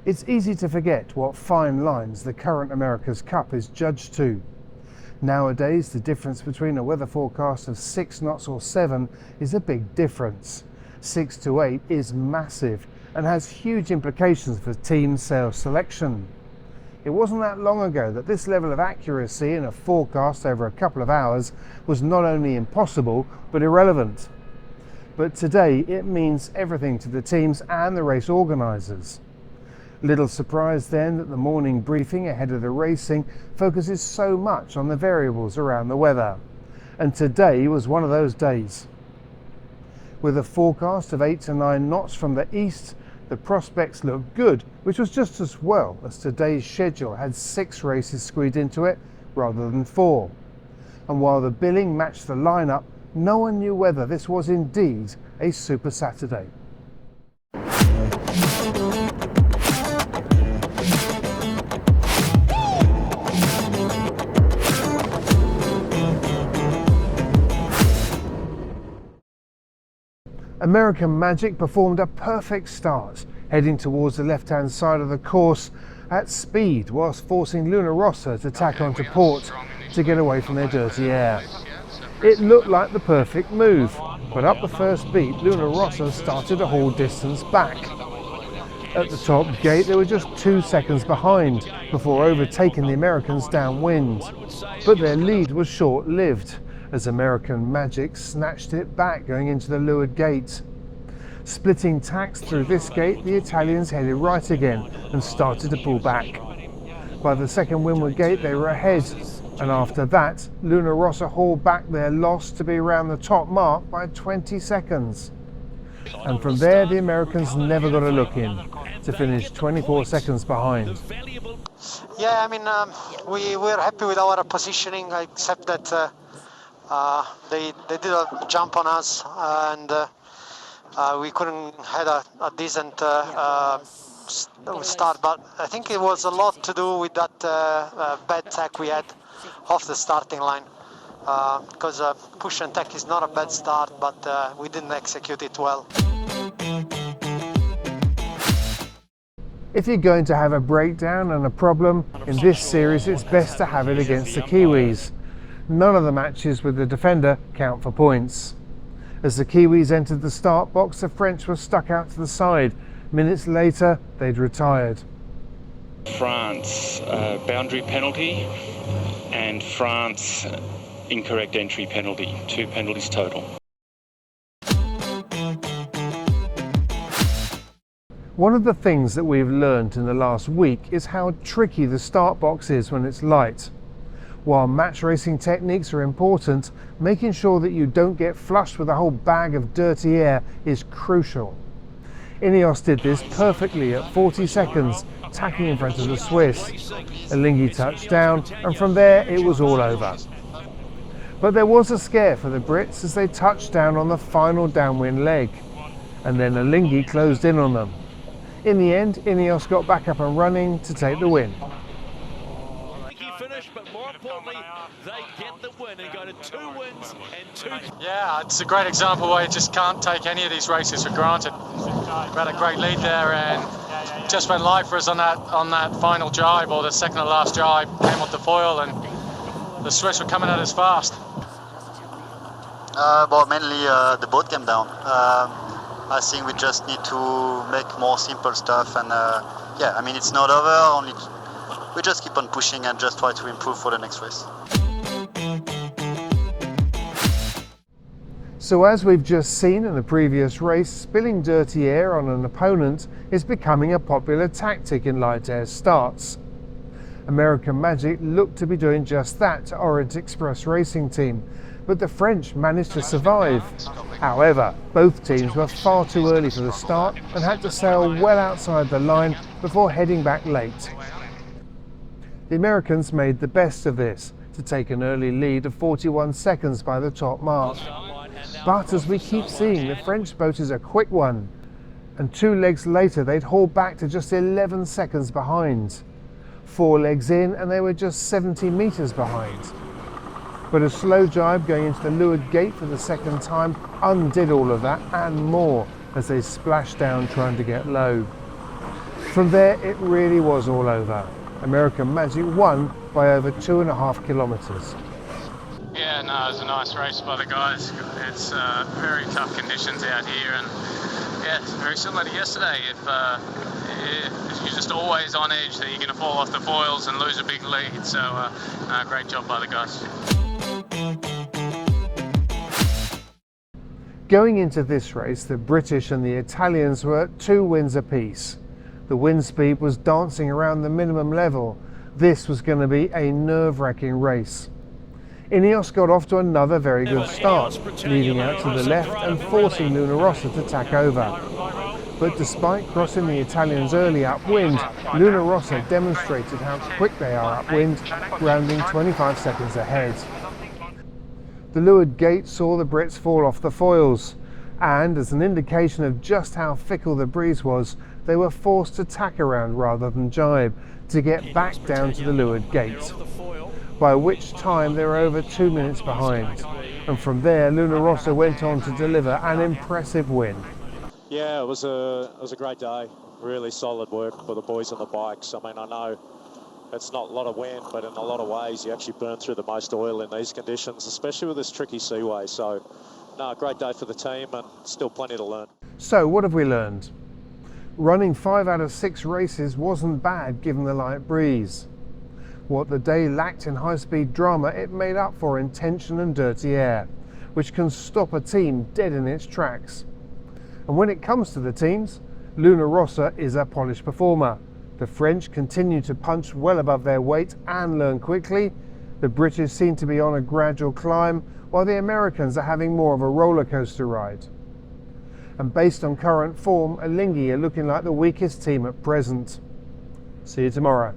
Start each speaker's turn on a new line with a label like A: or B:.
A: It's easy to forget what fine lines the current America's Cup is judged to. Nowadays, the difference between a weather forecast of 6 knots or 7 is a big difference. 6 to 8 is massive and has huge implications for team sales selection. It wasn't that long ago that this level of accuracy in a forecast over a couple of hours was not only impossible but irrelevant. But today it means everything to the teams and the race organisers. Little surprise then that the morning briefing ahead of the racing focuses so much on the variables around the weather. And today was one of those days. With a forecast of 8 to 9 knots from the east, the prospects looked good, which was just as well as today's schedule had 6 races squeezed into it rather than 4. And while the billing matched the lineup, no one knew whether this was indeed a Super Saturday. American Magic performed a perfect start, heading towards the left-hand side of the course at speed whilst forcing Rossa to tack onto port to get away from their dirty air. It looked like the perfect move, but up the first beat, Rossa started to haul distance back. At the top gate, they were just 2 seconds behind before overtaking the Americans downwind. But their lead was short-lived, as American Magic snatched it back going into the leeward gate. Splitting tacks through this gate, the Italians headed right again and started to pull back. By the second windward gate they were ahead, and after that Rossa hauled back their loss to be around the top mark by 20 seconds. And from there the Americans never got a look in, to finish 24 seconds behind.
B: Yeah, I mean, we were happy with our positioning, except that they did a jump on us, and we couldn't had a decent start. But I think it was a lot to do with that bad tack we had off the starting line, because push and tack is not a bad start, but we didn't execute it well.
A: If you're going to have a breakdown and a problem in this series, it's best to have it against the Kiwis. None of the matches with the defender count for points. As the Kiwis entered the start box, the French were stuck out to the side. Minutes later, they'd retired.
C: France boundary penalty, and France incorrect entry penalty. 2 penalties total.
A: One of the things that we've learned in the last week is how tricky the start box is when it's light. While match racing techniques are important, making sure that you don't get flushed with a whole bag of dirty air is crucial. INEOS did this perfectly at 40 seconds, tacking in front of the Swiss. Alinghi touched down, and from there it was all over. But there was a scare for the Brits as they touched down on the final downwind leg, and then Alinghi closed in on them. In the end, INEOS got back up and running to take the win.
D: But more importantly, they get the win and go to 2 wins and 2.
B: Yeah, it's a great example where you just can't take any of these races for granted. We had a great lead there, and just went live for us on that final drive, or the second to last drive, came off the foil, and the Swiss were coming at us fast.
E: Well, mainly the boat came down. I think we just need to make more simple stuff, and yeah, I mean, it's not over. We just keep on pushing and just try to improve for the next race.
A: So as we've just seen in the previous race, spilling dirty air on an opponent is becoming a popular tactic in light air starts. American Magic looked to be doing just that to Orient Express racing team, but the French managed to survive. However, both teams were far too early for the start and had to sail well outside the line before heading back late. The Americans made the best of this to take an early lead of 41 seconds by the top mark. But as we keep seeing, the French boat is a quick one, and 2 legs later they'd haul back to just 11 seconds behind. 4 legs in and they were just 70 metres behind. But a slow jibe going into the leeward gate for the second time undid all of that and more as they splashed down trying to get low. From there, it really was all over. American Magic won by over 2.5 kilometres.
B: Yeah, no, it was a nice race by the guys. It's very tough conditions out here, and yeah, it's very similar to yesterday. If you're just always on edge, that you're going to fall off the foils and lose a big lead. So, great job by the guys.
A: Going into this race, the British and the Italians were at 2 wins apiece. The wind speed was dancing around the minimum level. This was going to be a nerve-wracking race. INEOS got off to another very good start, leading out to the left and forcing Rossa to tack over. But despite crossing the Italians early upwind, Rossa demonstrated how quick they are upwind, grounding 25 seconds ahead. The leeward gate saw the Brits fall off the foils, and as an indication of just how fickle the breeze was, they were forced to tack around rather than jibe to get back down to the leeward gate, by which time they were over 2 minutes behind. And from there, Rossa went on to deliver an impressive win.
F: Yeah, it was a great day. Really solid work for the boys on the bikes. I mean, I know it's not a lot of wind, but in a lot of ways, you actually burn through the most oil in these conditions, especially with this tricky seaway. So, no, great day for the team and still plenty to learn.
A: So, what have we learned? Running 5 out of 6 races wasn't bad given the light breeze. What the day lacked in high-speed drama, it made up for in tension and dirty air, which can stop a team dead in its tracks. And when it comes to the teams, Rossa is a polished performer. The French continue to punch well above their weight and learn quickly. The British seem to be on a gradual climb, while the Americans are having more of a roller coaster ride. And based on current form, Alinghi are looking like the weakest team at present. See you tomorrow.